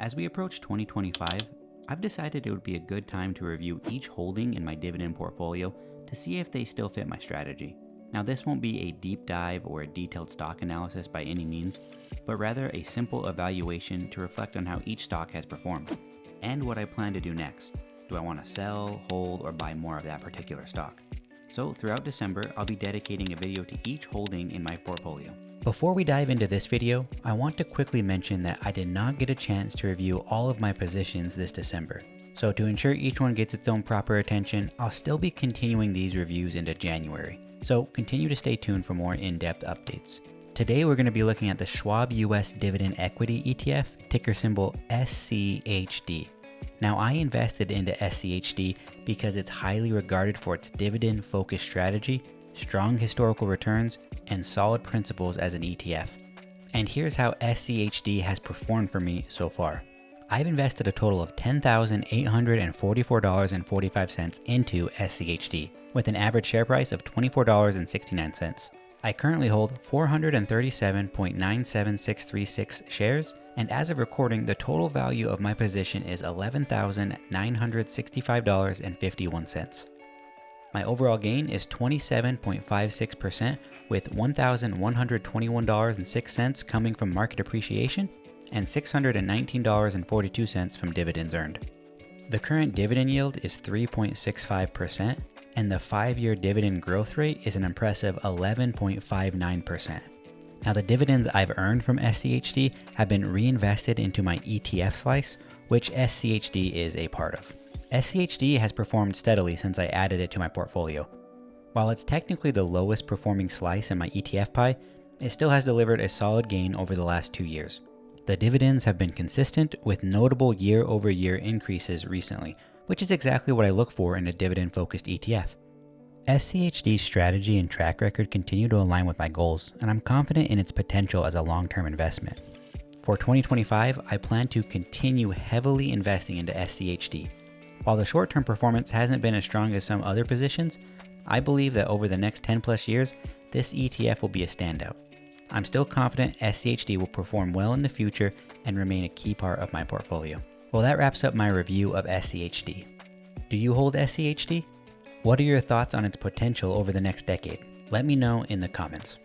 As we approach 2025, I've decided it would be a good time to review each holding in my dividend portfolio to see if they still fit my strategy. Now, this won't be a deep dive or a detailed stock analysis by any means, but rather a simple evaluation to reflect on how each stock has performed and what I plan to do next. Do I want to sell, hold, or buy more of that particular stock? So throughout December, I'll be dedicating a video to each holding in my portfolio. Before we dive into this video, I want to quickly mention that I did not get a chance to review all of my positions this December. So to ensure each one gets its own proper attention, I'll still be continuing these reviews into January. So continue to stay tuned for more in-depth updates. Today we're going to be looking at the Schwab US Dividend Equity ETF, ticker symbol SCHD. Now, I invested into SCHD because it's highly regarded for its dividend-focused strategy, strong historical returns, and solid principles as an ETF. And here's how SCHD has performed for me so far. I've invested a total of $10,844.45 into SCHD, with an average share price of $24.69. I currently hold 437.97636 shares, and as of recording, the total value of my position is $11,965.51. My overall gain is 27.56%, with $1,121.06 coming from market appreciation and $619.42 from dividends earned. The current dividend yield is 3.65%, and the 5-year dividend growth rate is an impressive 11.59%. Now, the dividends I've earned from SCHD have been reinvested into my ETF slice, which SCHD is a part of. SCHD has performed steadily since I added it to my portfolio. While it's technically the lowest performing slice in my ETF pie, it still has delivered a solid gain over the last 2 years. The dividends have been consistent, with notable year-over-year increases recently, which is exactly what I look for in a dividend-focused ETF. SCHD's strategy and track record continue to align with my goals, and I'm confident in its potential as a long-term investment. For 2025, I plan to continue heavily investing into SCHD. While the short-term performance hasn't been as strong as some other positions, I believe that over the next 10 plus years, this ETF will be a standout. I'm still confident SCHD will perform well in the future and remain a key part of my portfolio. Well, that wraps up my review of SCHD. Do you hold SCHD? What are your thoughts on its potential over the next decade? Let me know in the comments.